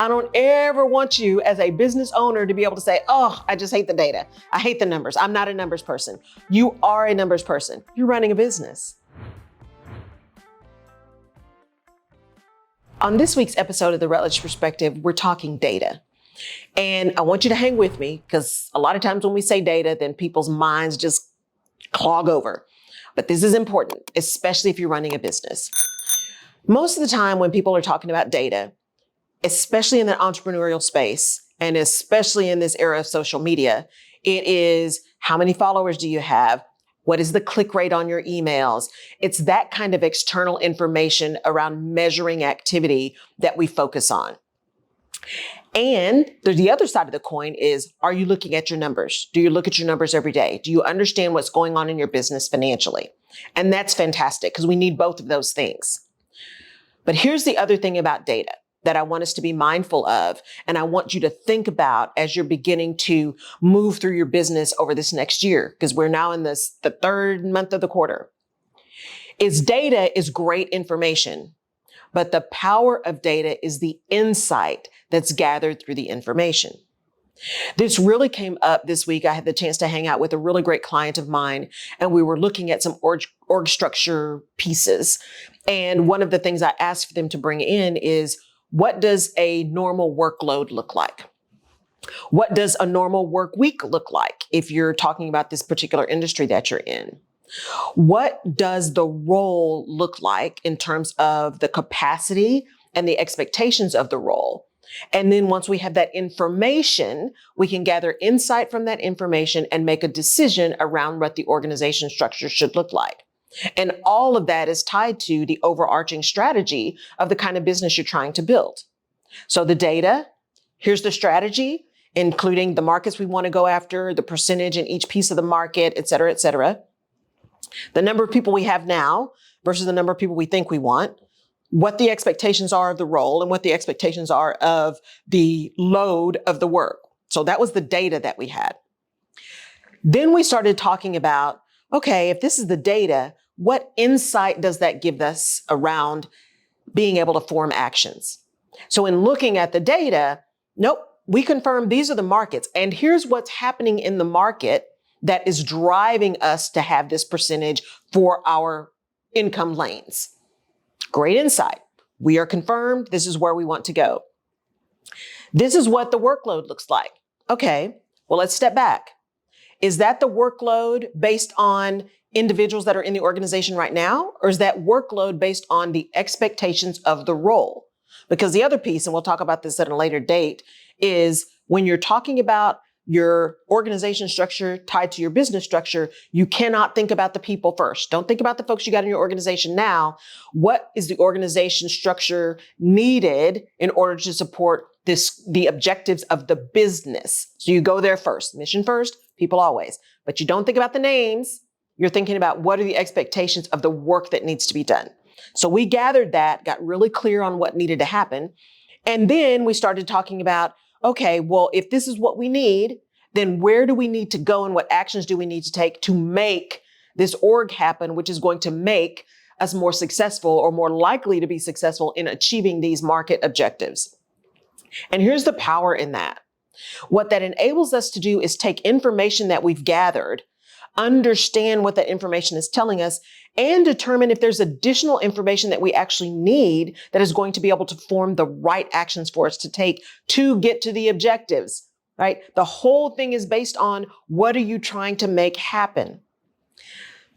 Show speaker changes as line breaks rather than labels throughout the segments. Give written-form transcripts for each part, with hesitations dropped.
don't ever want you as a business owner to be able to say, oh, I just hate the data. I hate the numbers. I'm not a numbers person. You are a numbers person. You're running a business. On this week's episode of The Rutledge Perspective, we're talking data. And I want you to hang with me because a lot of times when we say data, then people's minds just clog over. But this is important, especially if you're running a business. Most of the time when people are talking about data, especially in the entrepreneurial space, and especially in this era of social media, it is how many followers do you have? What is the click rate on your emails? It's that kind of external information around measuring activity that we focus on. And the other side of the coin is, are you looking at your numbers? Do you look at your numbers every day? Do you understand what's going on in your business financially? And that's fantastic because we need both of those things. But here's the other thing about data that I want us to be mindful of, and I want you to think about as you're beginning to move through your business over this next year, because we're now in the third month of the quarter, is data is great information, but the power of data is the insight that's gathered through the information. This really came up this week. I had the chance to hang out with a really great client of mine, and we were looking at some org structure pieces. And one of the things I asked for them to bring in is, what does a normal workload look like? What does a normal work week look like if you're talking about this particular industry that you're in? What does the role look like in terms of the capacity and the expectations of the role? And then once we have that information, we can gather insight from that information and make a decision around what the organization structure should look like. And all of that is tied to the overarching strategy of the kind of business you're trying to build. So the data, here's the strategy, including the markets we want to go after, the percentage in each piece of the market, et cetera, et cetera. The number of people we have now versus the number of people we think we want, what the expectations are of the role and what the expectations are of the load of the work. So that was the data that we had. Then we started talking about, okay, if this is the data, what insight does that give us around being able to form actions? So in looking at the data, nope, we confirmed these are the markets. And here's what's happening in the market that is driving us to have this percentage for our income lanes. Great insight. We are confirmed. This is where we want to go. This is what the workload looks like. Okay, well, let's step back. Is that the workload based on individuals that are in the organization right now? Or is that workload based on the expectations of the role? Because the other piece, and we'll talk about this at a later date, is when you're talking about your organization structure tied to your business structure, you cannot think about the people first. Don't think about the folks you got in your organization now. What is the organization structure needed in order to support the objectives of the business? So you go there first. Mission first, people always. But you don't think about the names. You're thinking about what are the expectations of the work that needs to be done. So we gathered that, got really clear on what needed to happen. And then we started talking about, okay, well, if this is what we need, then where do we need to go and what actions do we need to take to make this org happen, which is going to make us more successful or more likely to be successful in achieving these market objectives. And here's the power in that. What that enables us to do is take information that we've gathered, understand what that information is telling us, and determine if there's additional information that we actually need that is going to be able to form the right actions for us to take to get to the objectives, right? The whole thing is based on what are you trying to make happen?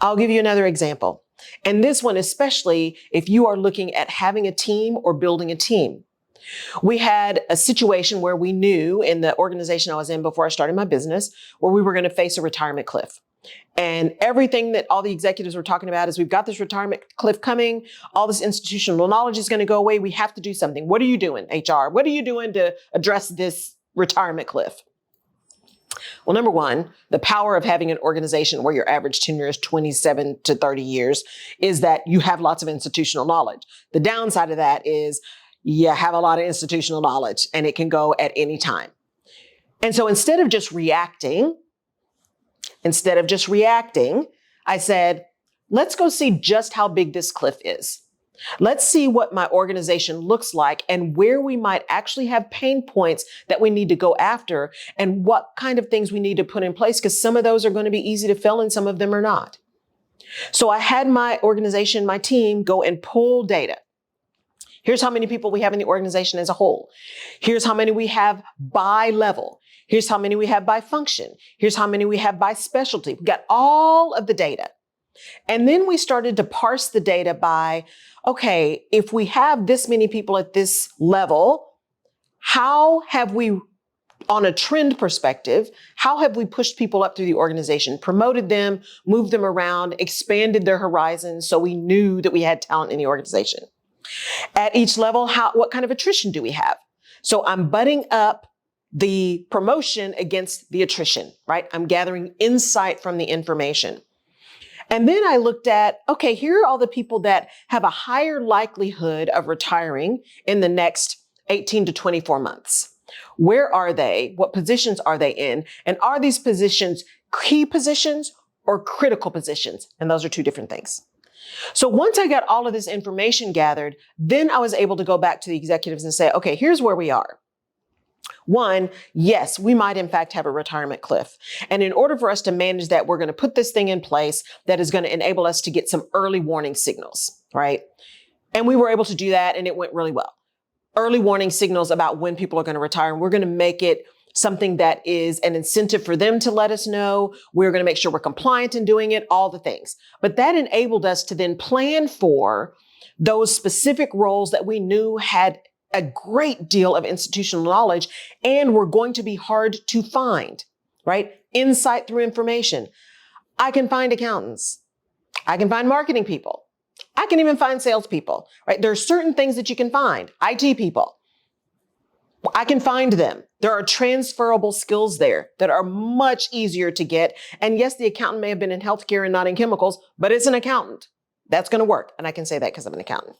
I'll give you another example. And this one, especially if you are looking at having a team or building a team. We had a situation where we knew in the organization I was in before I started my business, where we were going to face a retirement cliff. And everything that all the executives were talking about is we've got this retirement cliff coming. All this institutional knowledge is going to go away. We have to do something. What are you doing, HR? What are you doing to address this retirement cliff? Well, number one, the power of having an organization where your average tenure is 27 to 30 years is that you have lots of institutional knowledge. The downside of that is you have a lot of institutional knowledge and it can go at any time. And so instead of just reacting, I said, let's go see just how big this cliff is. Let's see what my organization looks like and where we might actually have pain points that we need to go after and what kind of things we need to put in place, because some of those are going to be easy to fill and some of them are not. So I had my organization, my team, go and pull data. Here's how many people we have in the organization as a whole. Here's how many we have by level. Here's how many we have by function. Here's how many we have by specialty. We got all of the data. And then we started to parse the data by, okay, if we have this many people at this level, how have we, on a trend perspective, how have we pushed people up through the organization, promoted them, moved them around, expanded their horizons so we knew that we had talent in the organization? At each level, what kind of attrition do we have? So I'm butting up the promotion against the attrition, right? I'm gathering insight from the information. And then I looked at, okay, here are all the people that have a higher likelihood of retiring in the next 18 to 24 months. Where are they? What positions are they in? And are these positions key positions or critical positions? And those are two different things. So once I got all of this information gathered, then I was able to go back to the executives and say, okay, here's where we are. One, yes, we might in fact have a retirement cliff. And in order for us to manage that, we're going to put this thing in place that is going to enable us to get some early warning signals, right? And we were able to do that and it went really well. Early warning signals about when people are going to retire. And we're going to make it something that is an incentive for them to let us know. We're going to make sure we're compliant in doing it, all the things. But that enabled us to then plan for those specific roles that we knew had a great deal of institutional knowledge and were going to be hard to find, right? Insight through information. I can find accountants. I can find marketing people. I can even find salespeople, right? There are certain things that you can find. IT people. I can find them. There are transferable skills there that are much easier to get. And yes, the accountant may have been in healthcare and not in chemicals, but it's an accountant. That's going to work. And I can say that because I'm an accountant.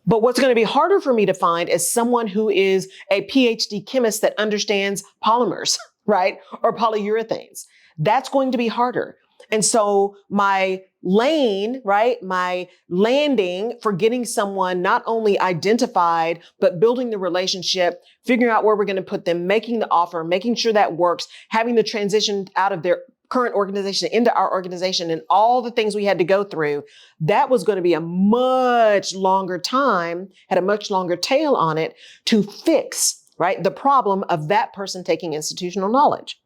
But what's going to be harder for me to find is someone who is a PhD chemist that understands polymers, right? Or polyurethanes. That's going to be harder. And so my lane, right? My landing for getting someone not only identified, but building the relationship, figuring out where we're going to put them, making the offer, making sure that works, having the transition out of their current organization into our organization and all the things we had to go through, that was going to be a much longer time, had a much longer tail on it to fix, right? The problem of that person taking institutional knowledge.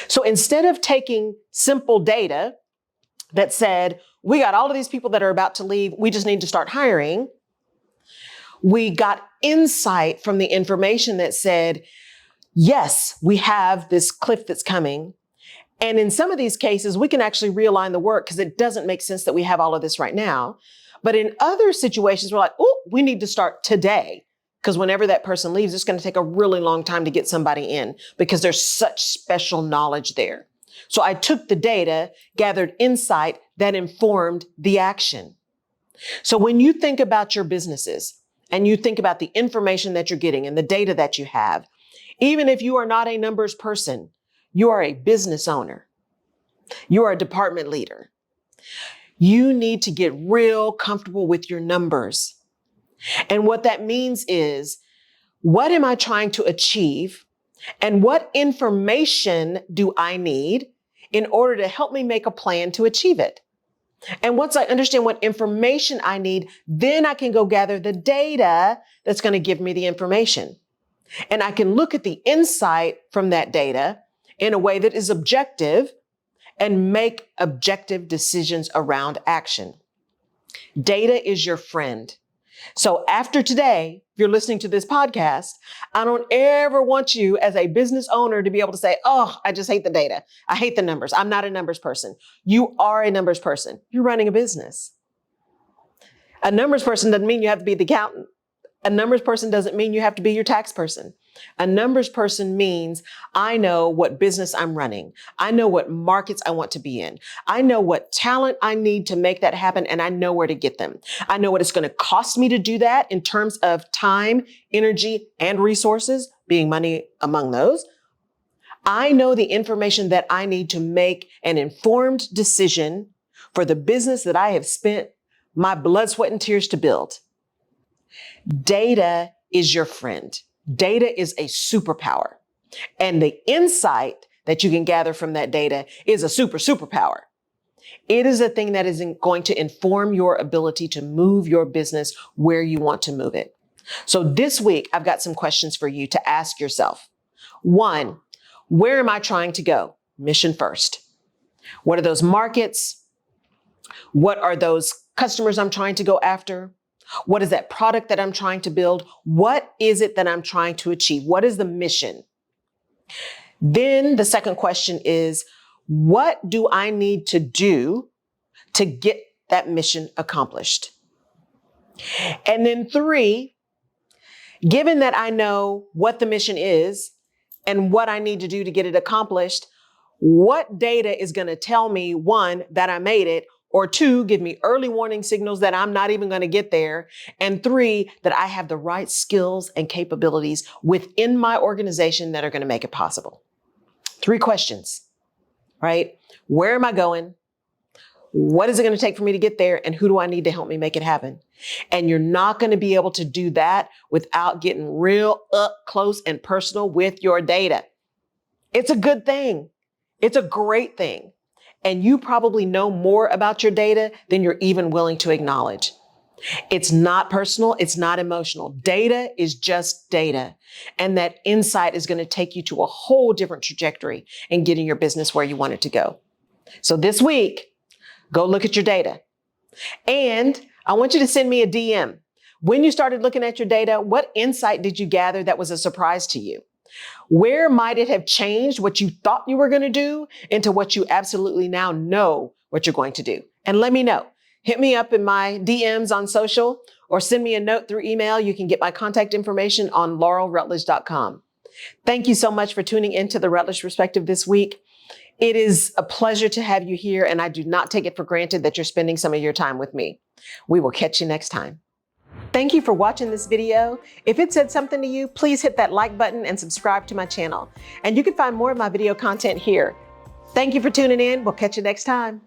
So instead of taking simple data that said, we got all of these people that are about to leave, we just need to start hiring, we got insight from the information that said, yes, we have this cliff that's coming. And in some of these cases, we can actually realign the work because it doesn't make sense that we have all of this right now. But in other situations, we're like, oh, we need to start today. Because whenever that person leaves, it's going to take a really long time to get somebody in because there's such special knowledge there. So I took the data, gathered insight that informed the action. So when you think about your businesses and you think about the information that you're getting and the data that you have, even if you are not a numbers person, you are a business owner. You are a department leader. You need to get real comfortable with your numbers. And what that means is, what am I trying to achieve? And what information do I need in order to help me make a plan to achieve it? And once I understand what information I need, then I can go gather the data that's going to give me the information. And I can look at the insight from that data in a way that is objective and make objective decisions around action. Data is your friend. So after today, if you're listening to this podcast, I don't ever want you as a business owner to be able to say, oh, I just hate the data. I hate the numbers. I'm not a numbers person. You are a numbers person. You're running a business. A numbers person doesn't mean you have to be the accountant. A numbers person doesn't mean you have to be your tax person. A numbers person means I know what business I'm running. I know what markets I want to be in. I know what talent I need to make that happen, and I know where to get them. I know what it's going to cost me to do that in terms of time, energy, and resources, being money among those. I know the information that I need to make an informed decision for the business that I have spent my blood, sweat, and tears to build. Data is your friend. Data is a superpower. And the insight that you can gather from that data is a superpower. It is a thing that is going to inform your ability to move your business where you want to move it. So this week, I've got some questions for you to ask yourself. 1, where am I trying to go? Mission first. What are those markets? What are those customers I'm trying to go after? What is that product that I'm trying to build? What is it that I'm trying to achieve? What is the mission? Then the second question is, what do I need to do to get that mission accomplished? And then 3, given that I know what the mission is and what I need to do to get it accomplished, what data is going to tell me, 1, that I made it, or 2, give me early warning signals that I'm not even going to get there, and 3, that I have the right skills and capabilities within my organization that are going to make it possible? 3 questions, right? Where am I going? What is it going to take for me to get there? And who do I need to help me make it happen? And you're not going to be able to do that without getting real up close and personal with your data. It's a good thing. It's a great thing. And you probably know more about your data than you're even willing to acknowledge. It's not personal. It's not emotional. Data is just data. And that insight is going to take you to a whole different trajectory in getting your business where you want it to go. So this week, go look at your data. And I want you to send me a DM. When you started looking at your data, what insight did you gather that was a surprise to you? Where might it have changed what you thought you were going to do into what you absolutely now know what you're going to do? And let me know. Hit me up in my DMs on social or send me a note through email. You can get my contact information on laurelrutledge.com. Thank you so much for tuning into the Rutledge Perspective this week. It is a pleasure to have you here, and I do not take it for granted that you're spending some of your time with me. We will catch you next time. Thank you for watching this video. If it said something to you, please hit that like button and subscribe to my channel. And you can find more of my video content here. Thank you for tuning in. We'll catch you next time.